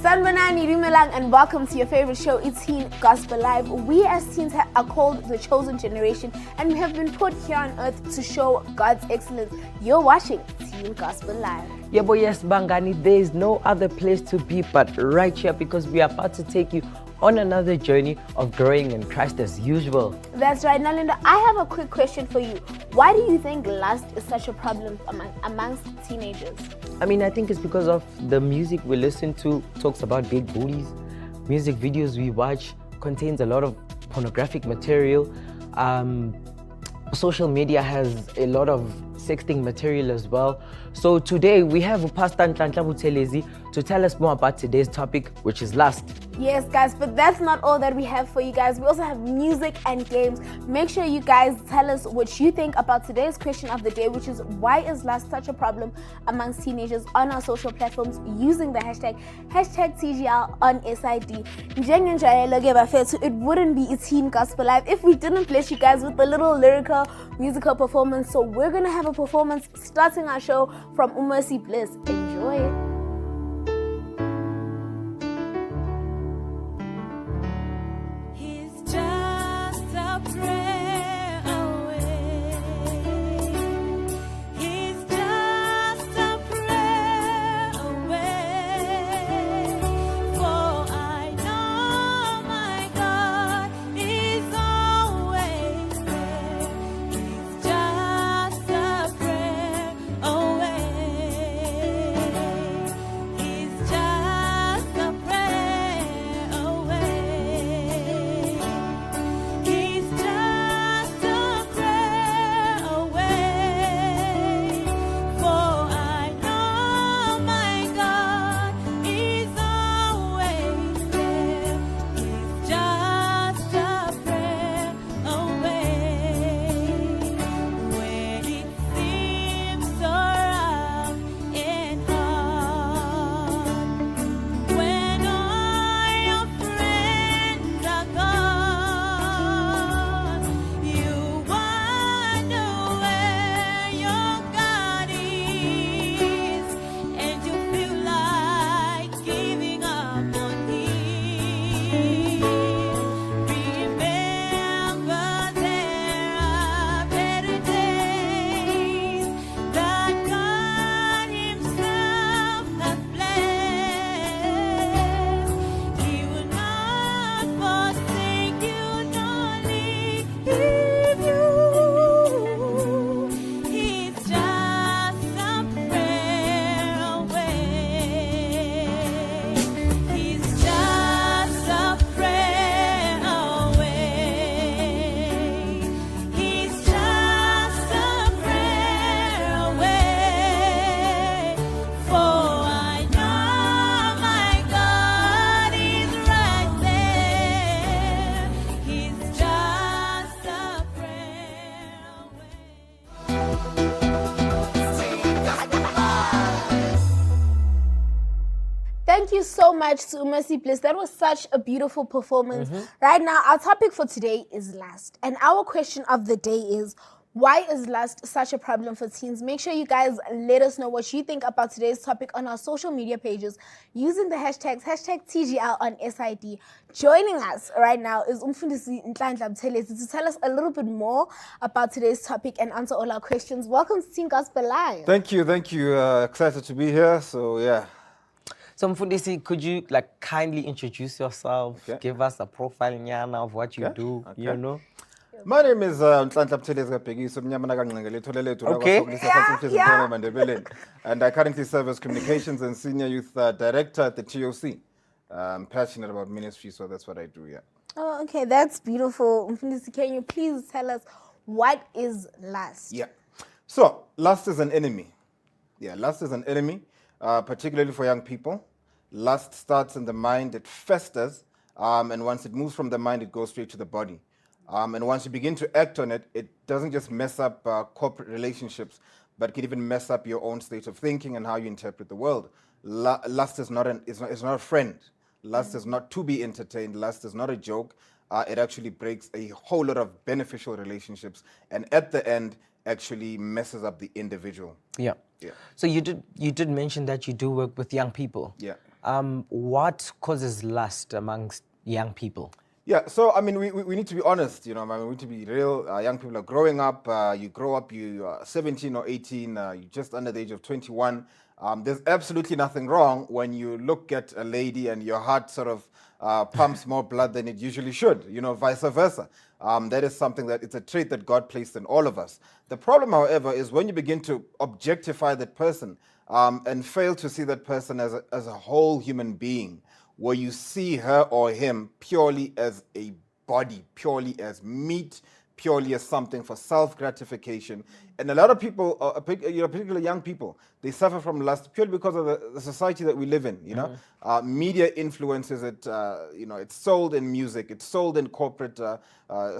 Sanibonani, Rimelang, and welcome to your favorite show, It's Teen Gospel Live. We as teens are called the chosen generation, and we have been put here on earth to show God's excellence. You're watching Teen Gospel Live. Yeah, but yes, Bangani, there is no other place to be but right here, because we are about to take you on another journey of growing in Christ as usual. That's right. Now, Linda, I have a quick question for you. Why do you think lust is such a problem amongst teenagers? I mean, I think it's because of the music we listen to talks about big booties. Music videos we watch contains a lot of pornographic material. Social media has a lot of sexting material as well. So today we have Pastor Nhlanhla Buthelezi to tell us more about today's topic, which is lust. Yes, guys, but that's not all that we have for you guys. We also have music and games. Make sure you guys tell us what you think about today's question of the day, which is why is lust such a problem amongst teenagers on our social platforms using the hashtag TGL on SID. It wouldn't be Teen Gospel Live if we didn't bless you guys with a little lyrical musical performance. So we're gonna have a performance starting our show from Umercy Bliss. Enjoy it. Thank you so much to Umercy Bliss. That was such a beautiful performance. Right now, our topic for today is lust. And our question of the day is, why is lust such a problem for teens? Make sure you guys let us know what you think about today's topic on our social media pages using the hashtags #TGL on SID. Joining us right now is Umfundisi Nhlanhla Buthelezi to tell us a little bit more about today's topic and answer all our questions. Welcome to Teen Gospel Live. Thank you. Excited to be here. So, yeah. So Mfundisi, could you kindly introduce yourself, give us a profile nyana of what you do, you know? My name is Nhlanhla Buthelezi, and I currently serve as Communications and Senior Youth Director at the TOC. I'm passionate about ministry, so that's what I do, yeah. Oh, okay, that's beautiful. Can you please tell us what is lust? Yeah. So, lust is an enemy. Yeah, lust is an enemy, particularly for young people. Lust starts in the mind, it festers, and once it moves from the mind, it goes straight to the body. And once you begin to act on it, it doesn't just mess up corporate relationships, but it can even mess up your own state of thinking and how you interpret the world. Lust is not a friend. Lust is not to be entertained. Lust is not a joke. It actually breaks a whole lot of beneficial relationships, and at the end, actually messes up the individual. Yeah. Yeah. So you did mention that you do work with young people. Yeah. What causes lust amongst young people? Yeah, so I mean, we need to be honest, you know, I mean, we need to be real. Young people are growing up. You grow up, you are 17 or 18, you're just under the age of 21. There's absolutely nothing wrong when you look at a lady and your heart sort of pumps more blood than it usually should, you know, vice versa. That is something that it's a trait that God placed in all of us. The problem, however, is when you begin to objectify that person and fail to see that person as a whole human being, where you see her or him purely as a body, purely as meat, purely as something for self-gratification. And a lot of people, particularly young people, they suffer from lust purely because of the society that we live in, you know. Media influences it, you know, it's sold in music, it's sold in corporate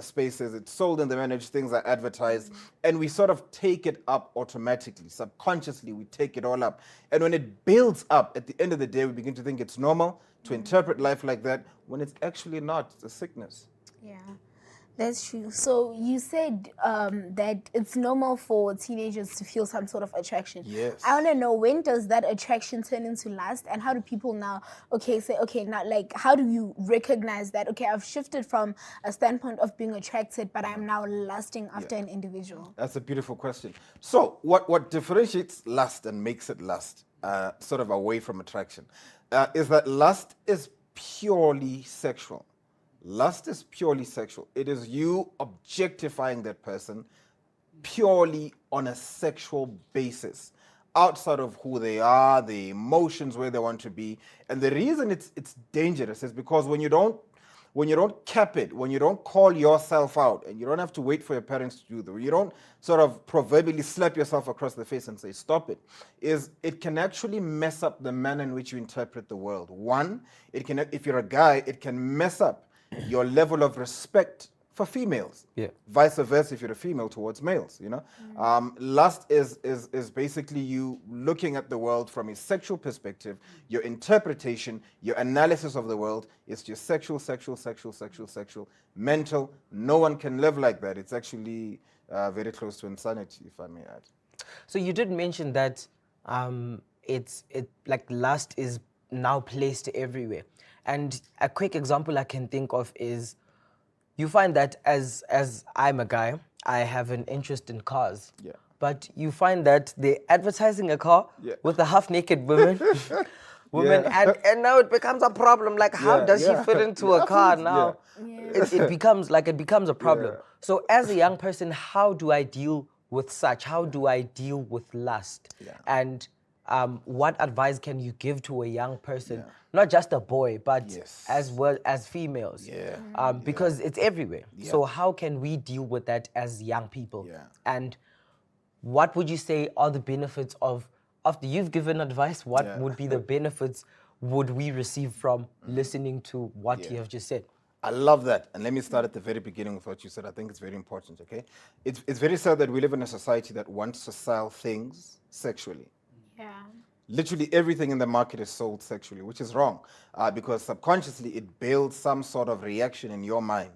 spaces, it's sold in the way in which things are advertised, and we sort of take it up automatically, subconsciously, we take it all up. And when it builds up, at the end of the day, we begin to think it's normal to interpret life like that, when it's actually not. It's a sickness. Yeah, that's true. So you said that it's normal for teenagers to feel some sort of attraction. Yes. I want to know, when does that attraction turn into lust, and how do people now, say, now, like, how do you recognize that, okay, I've shifted from a standpoint of being attracted, but I'm now lusting after an individual? That's a beautiful question. So what differentiates lust and makes it lust, sort of away from attraction, is that lust is purely sexual. Lust is purely sexual. It is you objectifying that person purely on a sexual basis, outside of who they are, the emotions, where they want to be. And the reason it's dangerous is because when you don't cap it, when you don't call yourself out, and you don't have to wait for your parents to do that, you don't sort of proverbially slap yourself across the face and say, stop it, it can actually mess up the manner in which you interpret the world. One, if you're a guy, it can mess up your level of respect for females. Yeah. Vice versa, if you're a female towards males, you know. Lust is basically you looking at the world from a sexual perspective. Your interpretation, your analysis of the world is just sexual, mental. No one can live like that. It's actually very close to insanity, if I may add. So you did mention that like lust is now placed everywhere. And a quick example I can think of is, you find that as I'm a guy, I have an interest in cars. Yeah. But you find that they're advertising a car with a half-naked woman. And now it becomes a problem. Like, how does she fit into a car now? It becomes a problem. Yeah. So as a young person, how do I deal with such? How do I deal with lust? Yeah. And what advice can you give to a young person, not just a boy, but as well as females? Because it's everywhere. So how can we deal with that as young people? And what would you say are the benefits of, after you've given advice, what would be the benefits would we receive from listening to what you have just said? I love that. And let me start at the very beginning with what you said. I think it's very important, okay? It's very sad that we live in a society that wants to sell things sexually. Yeah. Literally everything in the market is sold sexually, which is wrong, because subconsciously it builds some sort of reaction in your mind,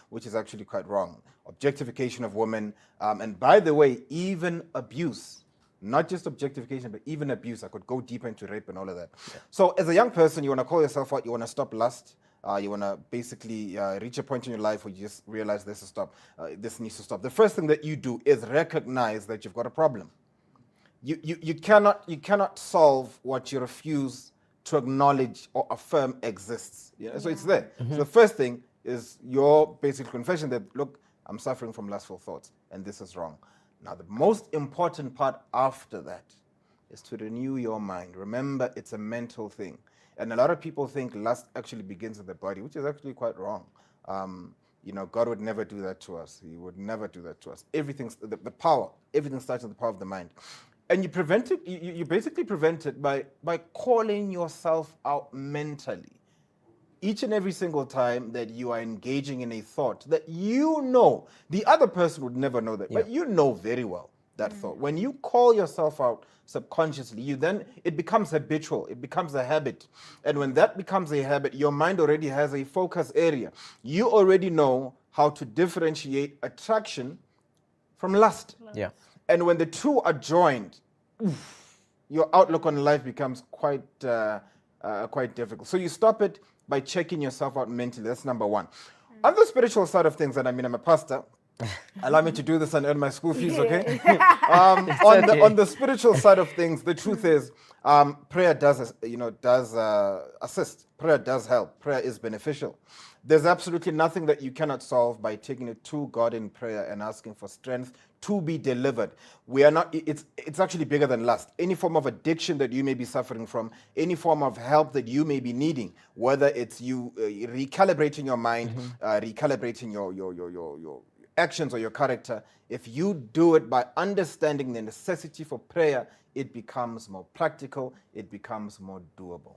which is actually quite wrong. Objectification of women, and by the way, even abuse. Not just objectification, but even abuse. I could go deeper into rape and all of that. So as a young person, you want to call yourself out, you want to stop lust, you want to basically reach a point in your life where you just realize this needs to stop. The first thing that you do is recognize that you've got a problem. You cannot solve what you refuse to acknowledge or affirm exists. So it's there. So the first thing is your basic confession that, look, I'm suffering from lustful thoughts, and this is wrong. Now, the most important part after that is to renew your mind. Remember, it's a mental thing. And a lot of people think lust actually begins in the body, which is actually quite wrong. God would never do that to us. He would never do that to us. Everything starts with the power of the mind. And you prevent it, you basically prevent it by calling yourself out mentally. Each and every single time that you are engaging in a thought that you know, the other person would never know that, but you know very well that thought. When you call yourself out subconsciously, it becomes habitual, it becomes a habit. And when that becomes a habit, your mind already has a focus area. You already know how to differentiate attraction from lust. Yeah. And when the two are joined, your outlook on life becomes quite difficult. So you stop it by checking yourself out mentally. That's number one. On the spiritual side of things, and I mean, I'm a pastor. Allow me to do this and earn my school fees, okay? On the spiritual side of things, the truth is, prayer does assist. Prayer does help. Prayer is beneficial. There's absolutely nothing that you cannot solve by taking it to God in prayer and asking for strength to be delivered. We are not. It's actually bigger than lust. Any form of addiction that you may be suffering from, any form of help that you may be needing, whether it's you recalibrating your mind, recalibrating your actions or your character, if you do it by understanding the necessity for prayer, it becomes more practical, it becomes more doable.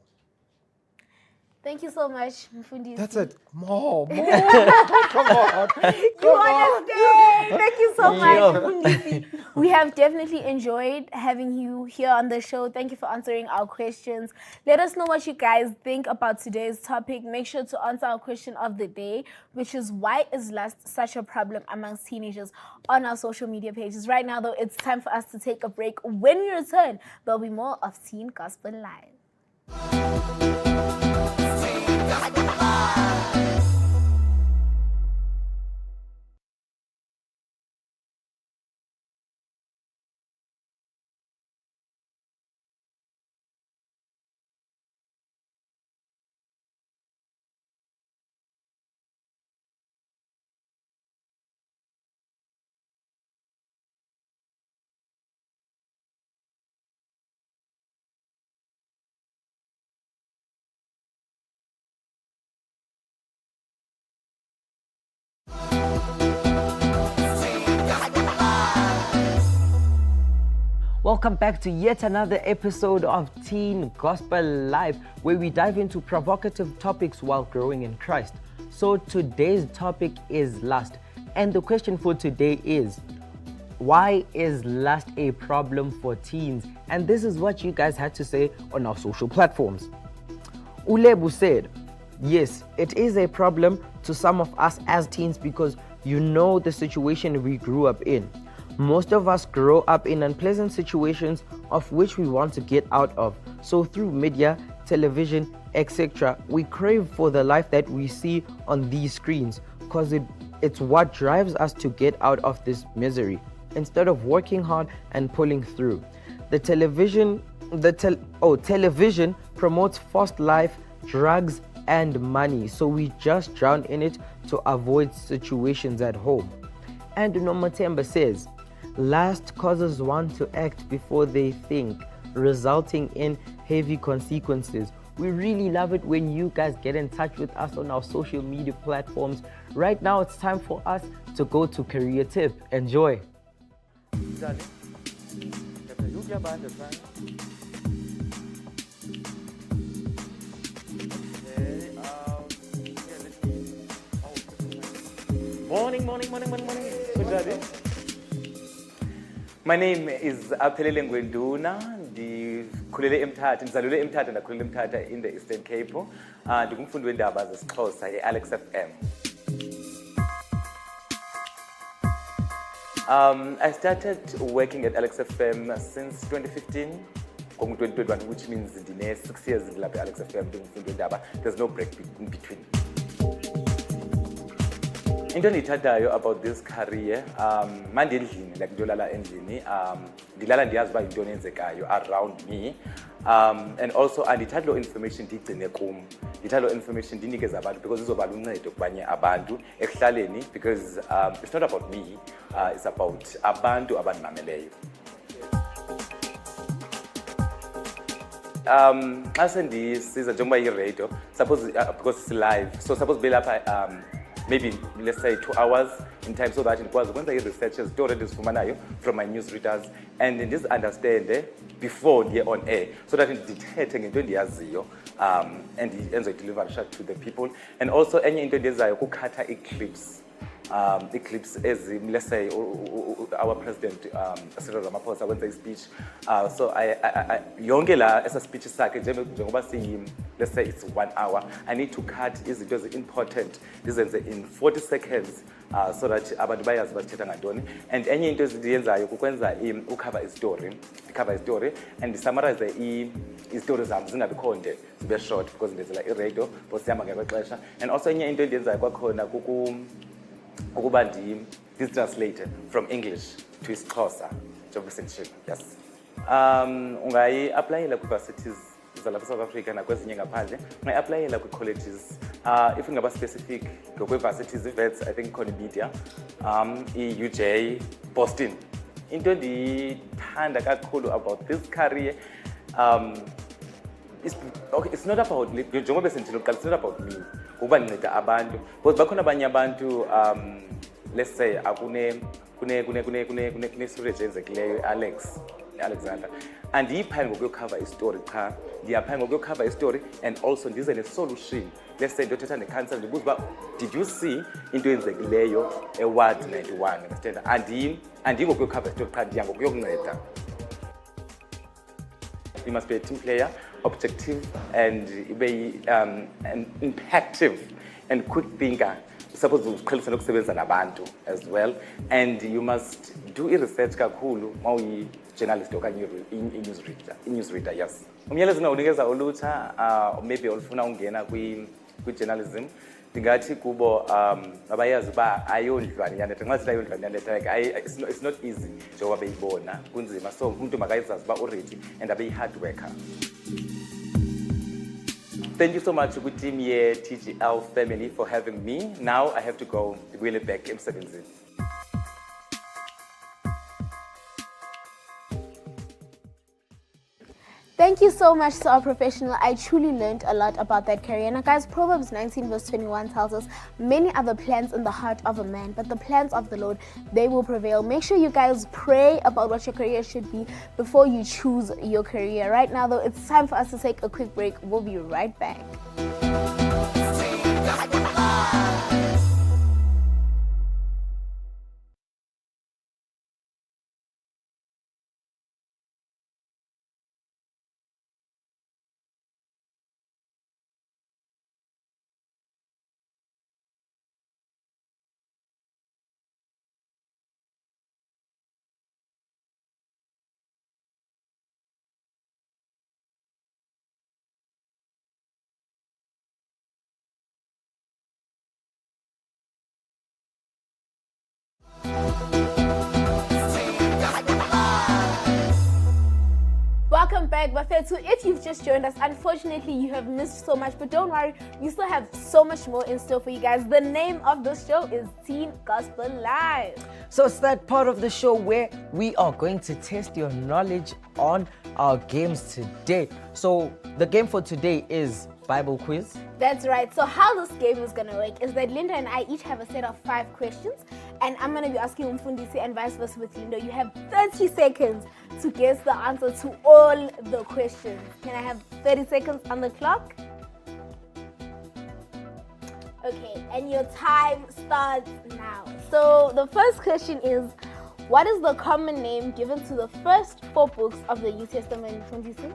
Thank you so much, Mfundisi. That's it. More. Come on. You understand. Thank you so much, Mfundisi. We have definitely enjoyed having you here on the show. Thank you for answering our questions. Let us know what you guys think about today's topic. Make sure to answer our question of the day, which is why is lust such a problem amongst teenagers, on our social media pages. Right now, though, it's time for us to take a break. When we return, there'll be more of Teen Gospel Live. Welcome back to yet another episode of Teen Gospel Live, where we dive into provocative topics while growing in Christ. So today's topic is lust. And the question for today is, why is lust a problem for teens? And this is what you guys had to say on our social platforms. Ulebu said, yes, it is a problem to some of us as teens because you know the situation we grew up in. Most of us grow up in unpleasant situations of which we want to get out of. So through media, television, etc., we crave for the life that we see on these screens because it's what drives us to get out of this misery instead of working hard and pulling through. Television promotes fast life, drugs, and money, so we just drown in it to avoid situations at home. And Nomatemba says, lust causes one to act before they think, resulting in heavy consequences. We really love it when you guys get in touch with us on our social media platforms. Right now, it's time for us to go to Career Tip. Enjoy. Morning. My name is Aphelele Ngwenduna. Ndikhulele eMthatha, ndizalelwe eMthatha ndakhulela eMthatha in the Eastern Cape. Ndingumfundi weendaba zesiXhosa eAlex FM. I started working at Alex FM since 2015, 2021, which means ndine 6 years lapha Alex FM ndingumfundi weendaba. There's no break in between. Into endiyithandayo about this career, mandendlini, like ndiyolala endlini, ndilala ndiyazi uba yintoni enzekayo around me, and also andithandi loo information ndiyigcine kum, ndithanda loo information ndinikeze abantu because izoba luncedo kubanye abantu ekuhlaleni, because it's not about me, it's about abantu abandimameleyo. Xa sendisiza njengoba yi-radio, suppose because it's live, so suppose be lapha maybe let's say 2 hours in time, so that ndikwazi ukwenza i-researches zitori endizifumanayo from my news readers and ndizi-understande before ndiye on air, so that ndithethe ngento endiyaziyo and endizoyideliverisha to the people. And also enye into endiyenzayo kukhatha ii-clips. Eclipse as let's say our president Cyril Ramaphosa went a speech, so I yonke la esa speech sakhe njengoba let's say it's 1 hour, I need to cut izinto important izenze in 40 seconds so that abantu bayazi basithetha ngantoni. And enye into eziyenzayo kukwenza ucover a story and summarize i-stories zami zingabikho nde zibe short because ndenzela i-radio but sihamba ngexesha. And also enye into endiyenzayo kwakhona ukuba translated from English to isiXhosa njengoba sendishilo. Yes. Ungayi-aplayela kwi-universities zalapha South Africa nakwezinye ngaphandle, ungayi-aplayela kwi-colleges. If ungaba specific ngokwe-universities, i-Wits, I think khona i-media, i-UJ, Boston. Into endiyithanda kakhulu about this career, it's not about njengoba sendishilo kuqala, it's not about me ukuba ndinceda abantu because bakhona abanye abantu let's say kune-storage eyenzekileyo Alexander andiyiphaya ngokuyokhava istory cha, ndiyaphaya ngokuyokhava istory and also ndize ne-solution. Let's say ndiyothetha ne-council ndibuza uba did you see into eyenzekileyo eward 91, understand? Andingokuyokhava istory cha, ndiya ngokuyokunceda. You must be a team player, objective, and be an impactive and quick thinker. Suppose uqhelisa nokusebenza nabantu as well, and you must do research kakhulu ma uyi-journalist okanye i-news reader. Yes. Umyalezo nawunikeza ulutsha maybe olufuna ungena kwi-journalism, ndingathi kubo abayazi uba ayondlwane nxa sithi ayondlwane it's not easy njengoba beyibona kunzima, so umuntu makayizazi uba uready and abeyi-hard worker. Thank you so much to team here, TGL family, for having me. Now I have to go really back emsebenzini. Thank you so much to our professional. I truly learned a lot about that career. Now guys, Proverbs 19 verse 21 tells us, many are the plans in the heart of a man, but the plans of the Lord, they will prevail. Make sure you guys pray about what your career should be before you choose your career. Right now though, it's time for us to take a quick break. We'll be right back. Welcome back, Bafethu. If you've just joined us, unfortunately you have missed so much, but don't worry, we still have so much more in store for you guys. The name of this show is Teen Gospel Live. So it's that part of the show where we are going to test your knowledge on our games today. So the game for today is Bible quiz. That's right. So how this game is going to work is that Linda and I each have a set of 5 questions, and I'm going to be asking Umfundisi and vice versa with Linda. You have 30 seconds to guess the answer to all the questions. Can I have 30 seconds on the clock? Okay, and your time starts now. So the first question is, what is the common name given to the first 4 books of the New Testament? Umfundisi?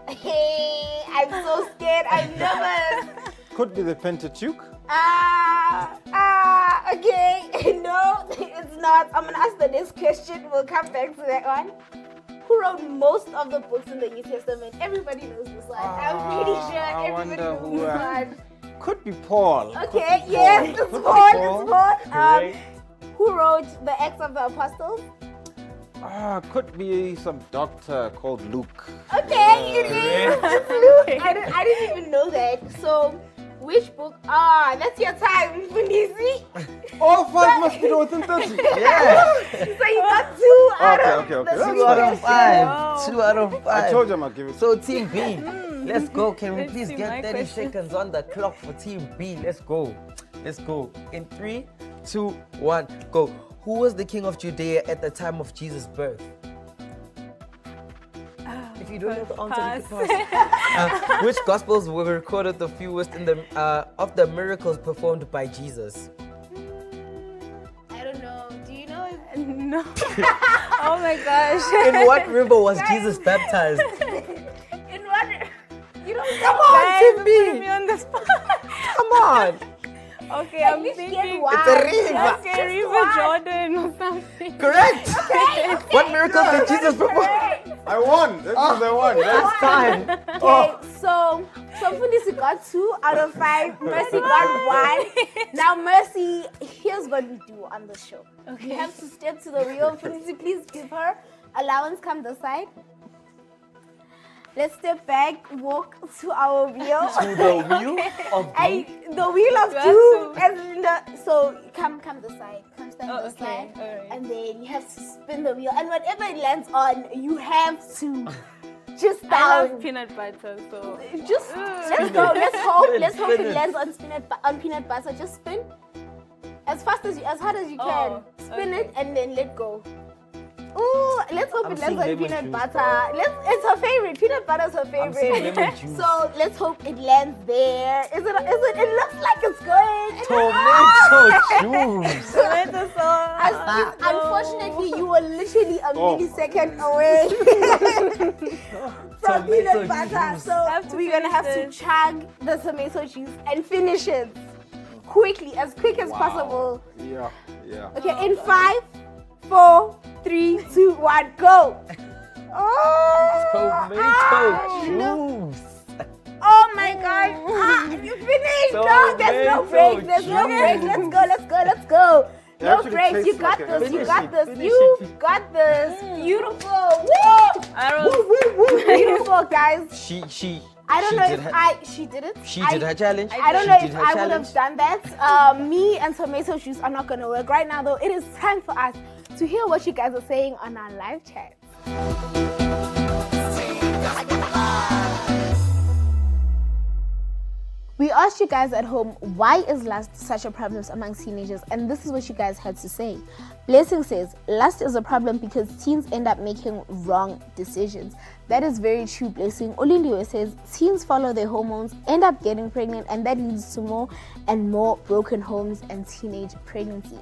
Hey, I'm so scared. I'm nervous. Could be the Pentateuch. Okay. No, it's not. I'm gonna ask the next question. We'll come back to that one. Who wrote most of the books in the New Testament? Everybody knows this one. I'm pretty sure everybody knows this one. Could be Paul. Okay, yes, it's Paul. Who wrote the Acts of the Apostles? Could be some doctor called Luke. Okay, it is. It's Luke. I didn't even know that. So, which book? That's your time, Mfunisi. All 5 must be within 30. Yeah. So you got 2 out of Okay. the 2 out of 5. 2 out of 5. I told you I'm going to give it. So team B. Let's go. Can we Let's please see get my 30 question. seconds on the clock for Team B? Let's go. Let's go. In 3, 2, 1, go. Who was the king of Judea at the time of Jesus' birth? If you don't know the answer, you can pass. Which gospels were recorded the fewest in the of the miracles performed by Jesus? I don't know. Do you know? No. Oh my gosh. In what river was Jesus baptized? In what? You don't Come on, Guys, Team you're putting B. me on the spot. Come on. Okay, At I'm least get thinking. one. It's a river. Okay, River Jordan or something. Correct. What miracle did Jesus perform? I won. That means I won. That's fine. Okay, so Fundisi got 2 out of 5. Mercy got 1. Now, Mercy, here's what we do on the show. Okay. You have to step to the wheel. Fundisi, please give her allowance. Come this side. Let's step back, walk to our wheel. To the wheel of The wheel of You 2. As in the, so come this side. Come stand Oh, this okay, side. alright. And then you have to spin the wheel. And whatever it lands on, you have to just I down. love peanut butter, so. Just let's go. Let's hope Spin it it. lands on peanut butter. Just spin as hard as you can. Oh, Spin okay. it and then let go. Ooh, let's hope I'm it lands seeing on lemon peanut juice, butter. It's her favorite. Peanut butter's her I'm seeing favorite. lemon juice. So let's hope it lands there. Is it? It looks like it's going. Tomato juice. Tomato sauce. Unfortunately, you were literally a Oh. millisecond away from peanut Tomato butter. juice. So Have to we're gonna have to finish this. chug the tomato juice and finish it quickly, as quick as possible. Yeah, yeah. Okay, in 5, 4, 3, 2, 1, go. Oh, Tomato juice. oh my God! You finished. No, there's no Tomato break. There's no juice. break. Let's go. It No actually breaks. You tastes got like a- this. You Finish got it, this. finish You it. got this. Beautiful. Woo! Arrows. Beautiful, guys. She I don't she know did if her- she did it. She did her challenge. I don't She know did if her I would challenge. have done that. Me and tomato juice are not gonna work right now, though. It is time for us to hear what you guys are saying on our live chat. We asked you guys at home, why is lust such a problem among teenagers? And this is what you guys had to say. Blessing says, lust is a problem because teens end up making wrong decisions. That is very true, Blessing. Olindiwe says, teens follow their hormones, end up getting pregnant, and that leads to more and more broken homes and teenage pregnancy.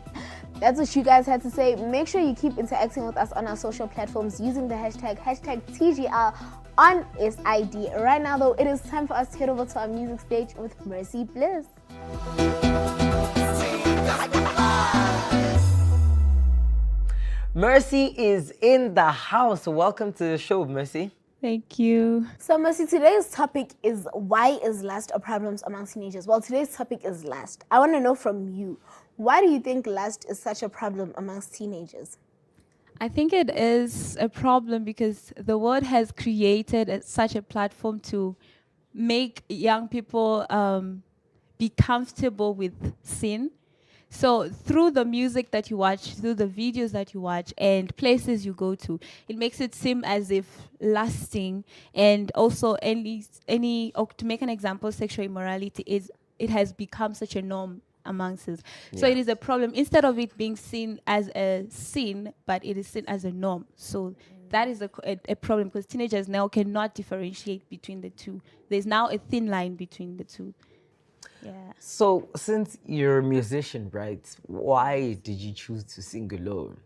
That's what you guys had to say. Make sure you keep interacting with us on our social platforms using the hashtag TGR on SID. Right now, though, it is time for us to head over to our music stage with Mercy Bliss. Mercy is in the house. Welcome to the show, Mercy. Thank you. So, Mercy, today's topic is, why is lust a problem among teenagers? Well, today's topic is lust. I want to know from you, why do you think lust is such a problem amongst teenagers? I think it is a problem because the world has created such a platform to make young people be comfortable with sin. So through the music that you watch, through the videos that you watch, and places you go to, it makes it seem as if lusting and also or to make an example, sexual immorality it has become such a norm amongst us. So it is a problem. Instead of it being seen as a sin, but it is seen as a norm. So that is a problem because teenagers now cannot differentiate between the two. There's now a thin line between the two. Yeah. So, since you're a musician, right, why did you choose to sing alone?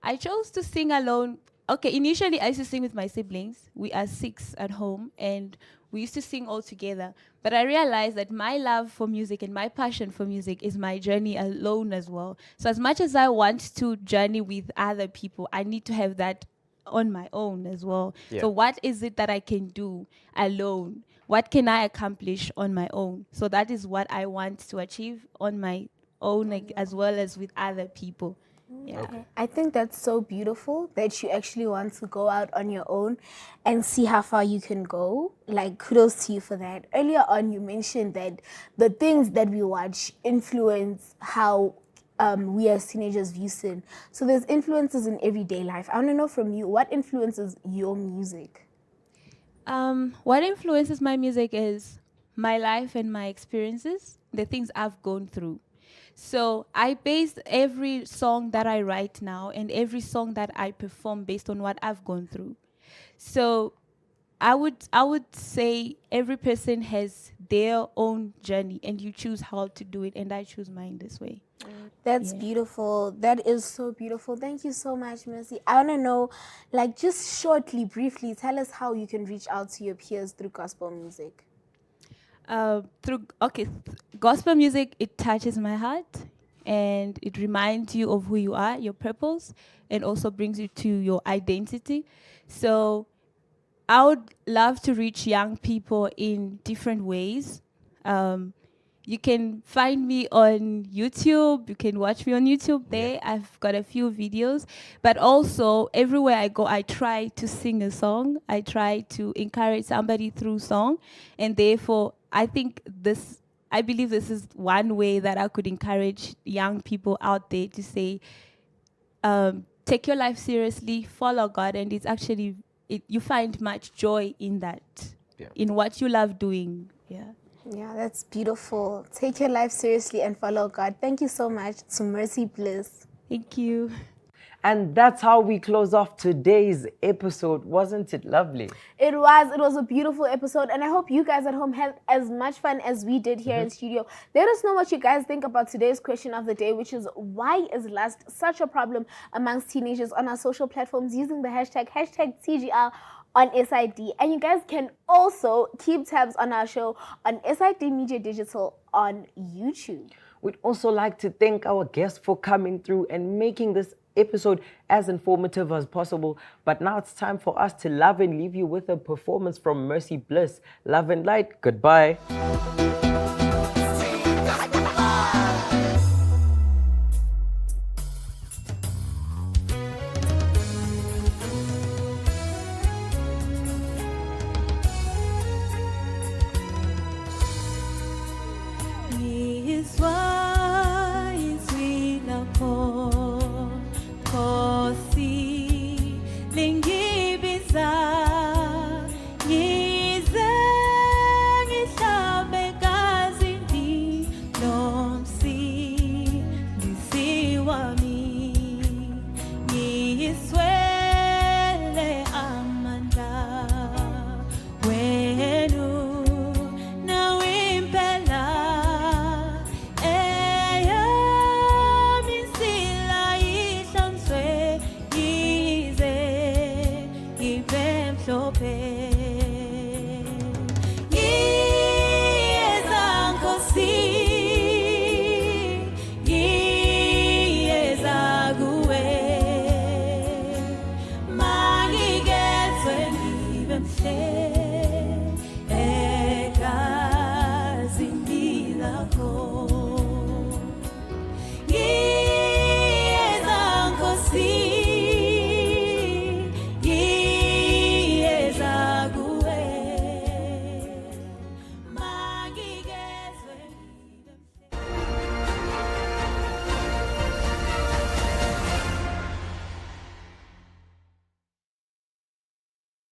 I chose to sing alone. Okay, initially I used to sing with my siblings. We are 6 at home, and we used to sing all together. But I realized that my love for music and my passion for music is my journey alone as well. So as much as I want to journey with other people, I need to have that on my own as well. Yeah. So what is it that I can do alone? What can I accomplish on my own? So that is what I want to achieve on my own, like, as well as with other people. Yeah. I think that's so beautiful that you actually want to go out on your own and see how far you can go. Like, kudos to you for that. Earlier on, you mentioned that the things that we watch influence how we as teenagers view sin. So there's influences in everyday life. I want to know from you, what influences your music? What influences my music is my life and my experiences, the things I've gone through. So I base every song that I write now and every song that I perform based on what I've gone through. So I would say every person has their own journey and you choose how to do it, and I choose mine this way. That's beautiful. That is so beautiful. Thank you so much, Mercy. I want to know, like, just shortly, briefly, tell us how you can reach out to your peers through gospel music. Gospel music, it touches my heart and it reminds you of who you are, your purpose, and also brings you to your identity. So I would love to reach young people in different ways. You can find me on YouTube. You can watch me on YouTube there. Yeah. I've got a few videos. But also, everywhere I go, I try to sing a song. I try to encourage somebody through song. And therefore, I believe this is one way that I could encourage young people out there to say, take your life seriously, follow God, and it's actually, you find much joy in that, in what you love doing. Yeah, that's beautiful. Take your life seriously and follow God. Thank you so much to Mercy Bliss. Thank you. And that's how we close off today's episode. Wasn't it lovely? It was a beautiful episode, and I hope you guys at home had as much fun as we did here in studio. Let us know what you guys think about today's question of the day, which is, why is lust such a problem amongst teenagers, on our social platforms using the hashtag TGR on SID. And you guys can also keep tabs on our show on SID Media Digital on YouTube. We'd also like to thank our guests for coming through and making this episode as informative as possible. But now it's time for us to love and leave you with a performance from Mercy Bliss. Love and light. Goodbye.